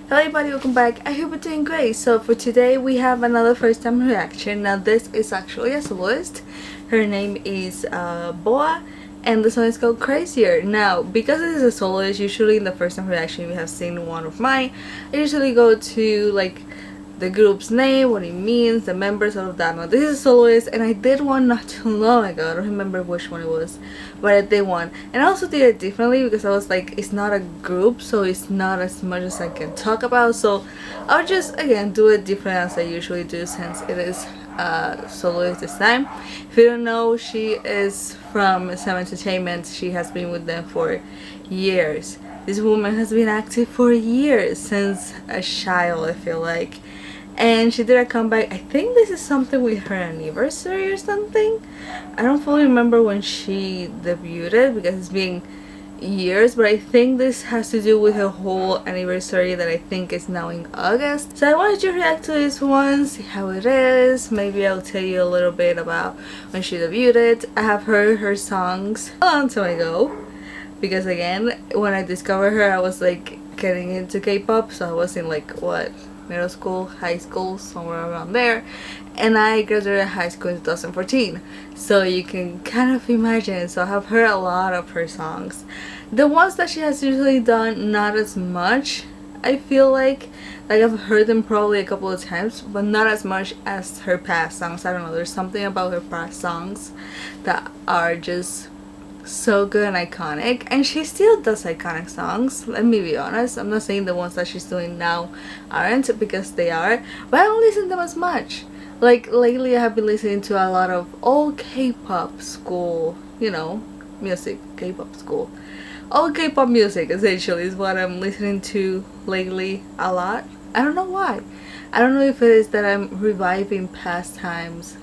Hello everybody, welcome back. I hope you're doing great. So for today we have another first time reaction. Now this is actually a soloist. Her name is BoA and the song is called Crazier. Now because it is a soloist, usually in the first time reaction we have seen one of mine. I usually go to like the group's name, what it means, the members, all of that. Now this is a soloist and I did one not too long ago. I don't remember which one it was, but I did one. And I also did it differently because I was like, it's not a group, so it's not as much as I can talk about. So I'll just again do it different as I usually do since it is soloist this time. If you don't know, she is from Sam Entertainment. She has been with them for years. This woman has been active for years, since a child I feel like. And she did a comeback. I think this is something with her anniversary or something. I don't fully remember when she debuted because it's been years, but I think this has to do with her whole anniversary that I think is now in August. So I wanted to react to this one, see how it is. Maybe I'll tell you a little bit about when she debuted. I have heard her songs a long time ago because again, when I discovered her I was like getting into K-pop, so I was in like what, middle school, high school, somewhere around there, and I graduated high school in 2014, so you can kind of imagine. So I have heard a lot of her songs. The ones that she has usually done, not as much. I feel like I've heard them probably a couple of times, but not as much as her past songs. I don't know, there's something about her past songs that are just so good and iconic, and she still does iconic songs. Let me be honest, I'm not saying the ones that she's doing now aren't, because they are, but I don't listen to them as much. Like lately I have been listening to a lot of old K-pop school, you know, music. K-pop school, old K-pop music essentially is what I'm listening to lately a lot. I don't know why. I don't know if it is that I'm reviving past times,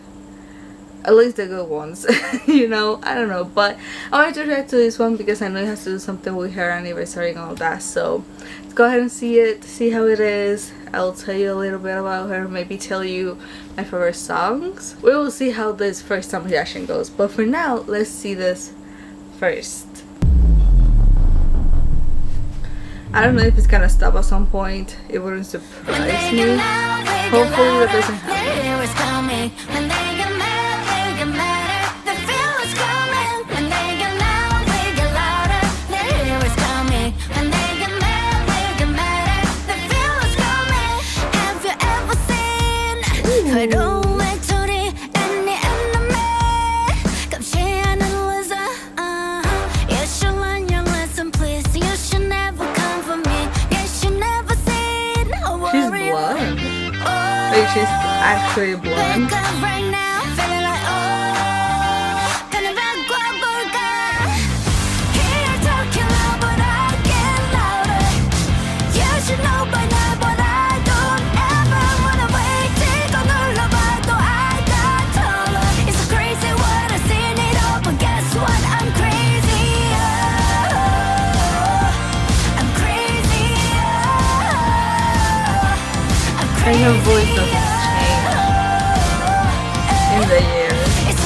at least the good ones. You know, I don't know, but I wanted to react to this one because I know it has to do something with her anniversary and all that. So let's go ahead and see it, see how it is. I'll tell you a little bit about her, maybe tell you my favorite songs. We will see how this first time reaction goes, but for now let's see this first. I don't know if it's gonna stop at some point. It wouldn't surprise me. Hopefully that doesn't happen. She's blonde. Like she's actually blonde. And her voice doesn't change in the years.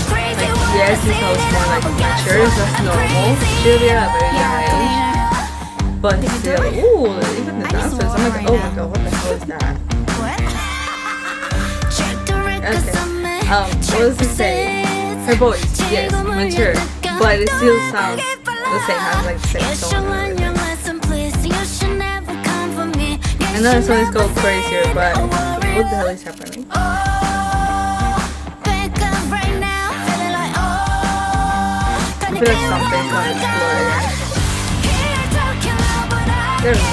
Like, yes, it sounds more like mature, that's normal. She'll be at a very young age. But still, ooh, even the dancers, I'm like, oh my god, what the hell is that? Okay, what was it saying? Her voice, yes, mature, but it still sounds the same, has like the same tone and everything. I know the song is called Crazier, but what the hell is happening? I feel like something's gonna explode again. There we go.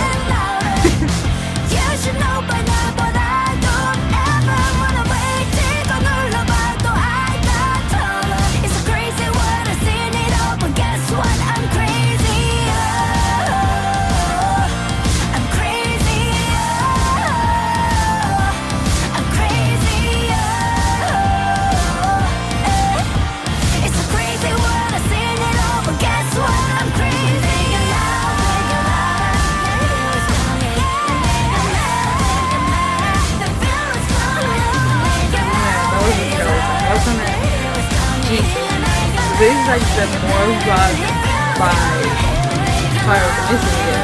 This is like the more rock vibe part of the music video.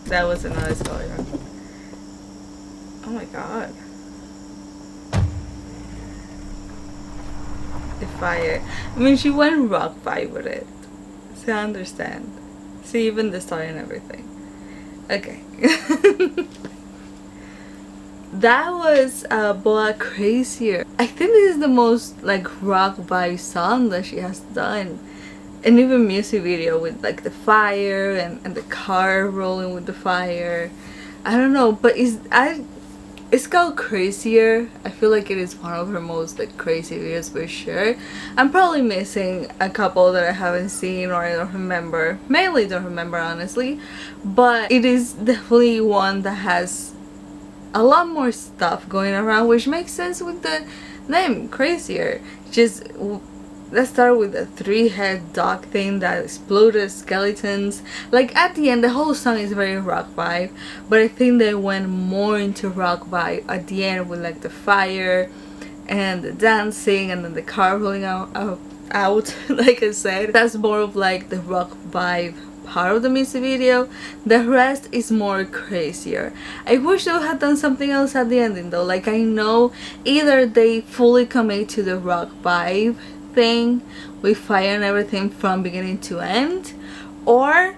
That was another story. Oh my god. The fire. I mean, she went rock vibe with it. So I understand. See, even the story and everything. Okay. That was BoA Crazier. I think this is the most like rock vibe song that she has done. And even music video with like the fire and the car rolling with the fire. I don't know, but it's called Crazier. I feel like it is one of her most like crazy videos for sure. I'm probably missing a couple that I haven't seen or I don't remember. Mainly don't remember honestly. But it is definitely one that has a lot more stuff going around, which makes sense with the name Crazier. Just let's start with the 3-head dog thing that exploded skeletons. Like at the end, the whole song is very rock vibe, but I think they went more into rock vibe at the end with like the fire and the dancing and then the car rolling out. Like I said, that's more of like the rock vibe part of the music video. The rest is more Crazier. I wish they had done something else at the ending though. Like I know either they fully commit to the rock vibe thing with fire and everything from beginning to end, or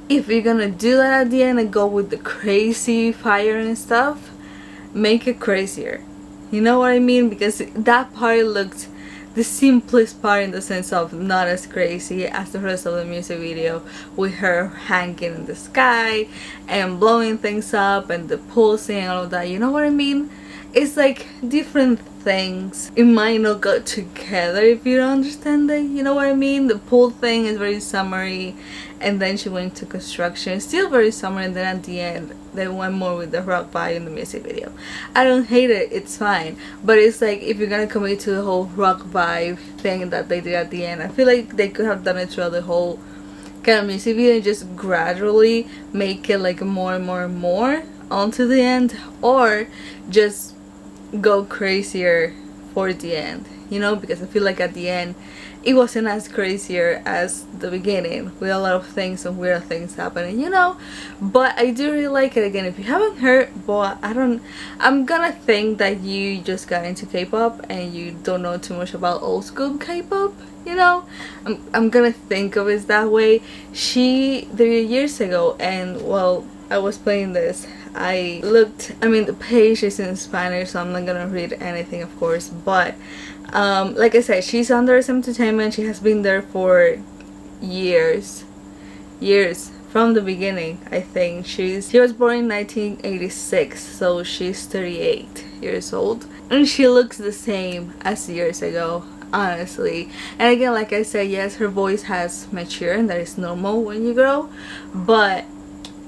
if you're gonna do that at the end and go with the crazy fire and stuff, make it Crazier. You know what I mean? Because that part looked the simplest part in the sense of not as crazy as the rest of the music video, with her hanging in the sky and blowing things up and the pulsing and all of that. You know what I mean? It's like different things. It might not go together if you don't understand it. You know what I mean? The pool thing is very summery, and then she went to construction, still very summery, and then at the end they went more with the rock vibe in the music video. I don't hate it, it's fine, but it's like if you're gonna commit to the whole rock vibe thing that they did at the end, I feel like they could have done it throughout the whole kind of music video and just gradually make it like more and more and more onto the end, or just go Crazier for the end, you know, because I feel like at the end it wasn't as Crazier as the beginning with a lot of things and weird things happening, you know. But I do really like it. Again, if you haven't heard BoA, I'm gonna think that you just got into K-pop and you don't know too much about old school K-pop, you know. I'm gonna think of it that way. She debuted years ago, and well, I was playing this, I mean the page is in Spanish, so I'm not gonna read anything of course, but like I said, she's under SM Entertainment. She has been there for years from the beginning. I think she was born in 1986, so she's 38 years old, and she looks the same as years ago, honestly. And again, like I said, yes, her voice has matured, and that is normal when you grow, but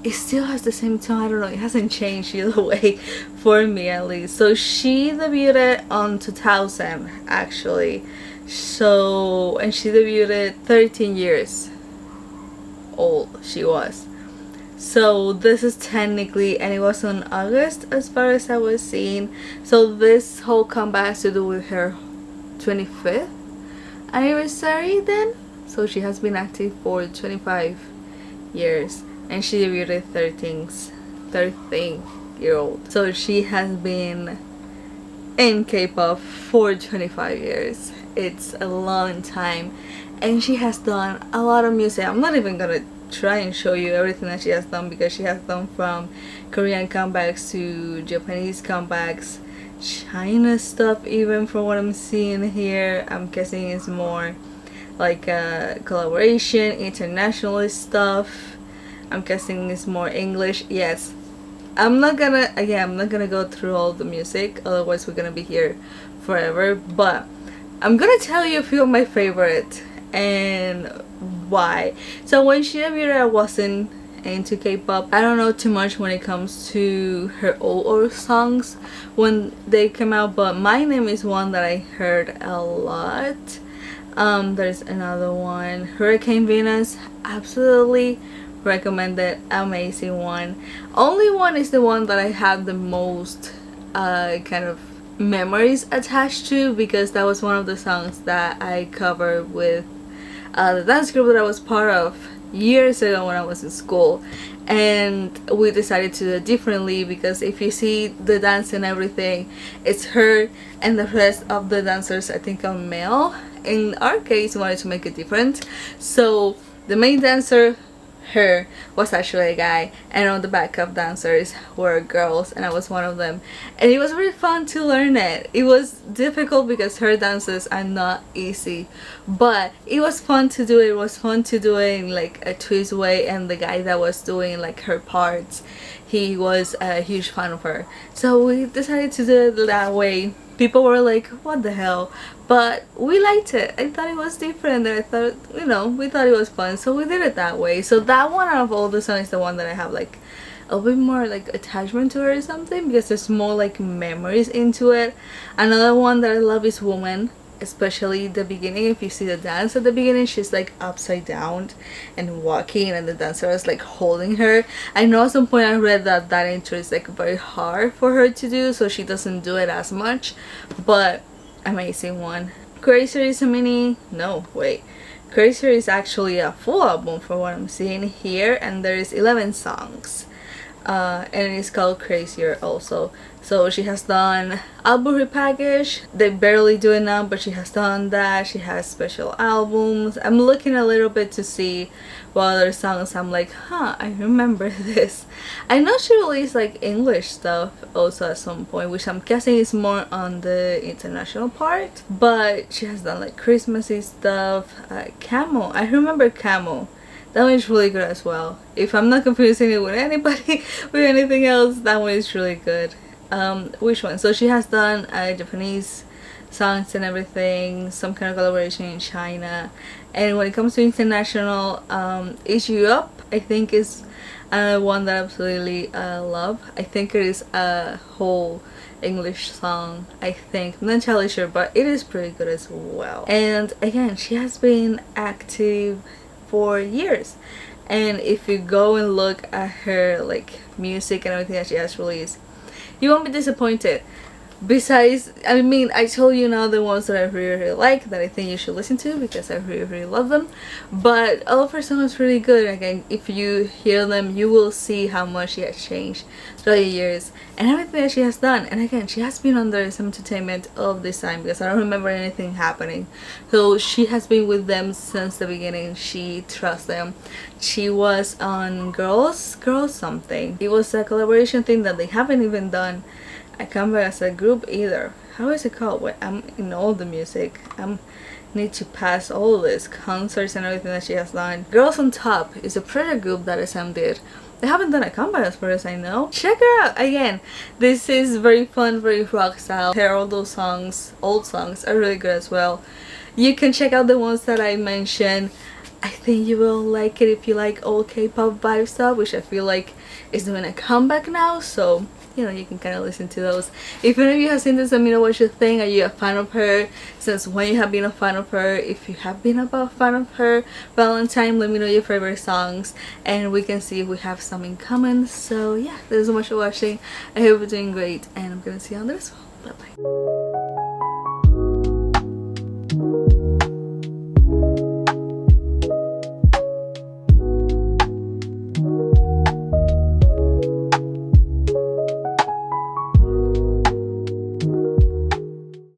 it still has the same tone. I don't know, it hasn't changed either way for me at least. So she debuted on 2000 actually, so, and she debuted 13 years old she was. So this is technically, and it was on August as far as I was seeing, so this whole comeback has to do with her 25th anniversary then. So she has been active for 25 years. And she debuted 13-year-old. So she has been in K-pop for 25 years. It's a long time. And she has done a lot of music. I'm not even gonna try and show you everything that she has done, because she has done from Korean comebacks to Japanese comebacks, China stuff even from what I'm seeing here. I'm guessing it's more like collaboration, international stuff. I'm guessing it's more English. Yes, I'm not gonna go through all the music, otherwise we're gonna be here forever, but I'm gonna tell you a few of my favorite and why. So when she debuted, I wasn't into K-pop. I don't know too much when it comes to her old songs when they came out, but My Name is one that I heard a lot. There's another one, Hurricane Venus, absolutely recommended, amazing one. Only one is the one that I have the most kind of memories attached to, because that was one of the songs that I covered with the dance group that I was part of years ago when I was in school, and we decided to do it differently because if you see the dance and everything, it's her and the rest of the dancers I think are male. In our case, we wanted to make it different, so the main dancer, her, was actually a guy, and on the backup dancers were girls, and I was one of them, and it was really fun to learn it. It was difficult because her dances are not easy, but it was fun to do it. It was fun to do it in like a twist way, and the guy that was doing like her parts, he was a huge fan of her, so we decided to do it that way. People were like, what the hell, but we liked it. I thought it was different, and I thought, you know, we thought it was fun, so we did it that way. So that one out of all the songs is the one that I have like a bit more like attachment to her or something, because there's more like memories into it. Another one that I love is Woman, especially the beginning. If you see the dance at the beginning, she's like upside down and walking, and the dancer is like holding her. I know at some point I read that that intro is like very hard for her to do, so she doesn't do it as much, but amazing one. Crazier is a mini, no wait, Crazier is actually a full album for what I'm seeing here, and there is 11 songs, and it's called Crazier also. So she has done album repackage. They barely do it now, but she has done that. She has special albums. I'm looking a little bit to see what other songs I'm like, huh, I remember this. I know she released like English stuff also at some point, which I'm guessing is more on the international part, but she has done like Christmassy stuff. Camo, I remember Camo. That one is really good as well. If I'm not confusing it with anybody with anything else, that one is really good. Which one? So she has done Japanese songs and everything, some kind of collaboration in China, and when it comes to international, Is You Up, I think is one that I absolutely love. I think it is a whole English song, I think. I'm not entirely sure, but it is pretty good as well. And again, she has been active for years, and if you go and look at her like music and everything that she has released, you won't be disappointed. Besides, I mean, I told you now the ones that I really like that I think you should listen to because I really love them, but all of her songs are really good. Again, if you hear them, you will see how much she has changed throughout the years and everything that she has done. And again, she has been under some entertainment of this time because I don't remember anything happening, so she has been with them since the beginning. She trusts them. She was on Girls something. It was a collaboration thing that they haven't even done I come back as a group either. How is it called? Wait, I'm in all the music. I need to pass all this concerts and everything that she has done. Girls on Top is a pretty group that SM did. They haven't done a comeback as far as I know. Check her out. Again, this is very fun, very rock style. All those songs, old songs, are really good as well. You can check out the ones that I mentioned. I think you will like it if you like old K-pop vibe stuff, which I feel like is doing a comeback now, so you know, you can kind of listen to those. If any of you have seen this, let me know what you think. Are you a fan of her? Since when you have been a fan of her? If you have been a fan of her Valentine, let me know your favorite songs, and we can see if we have some in common. So yeah, thanks so much for watching. I hope you're doing great, and I'm gonna see you on the next one. Bye bye.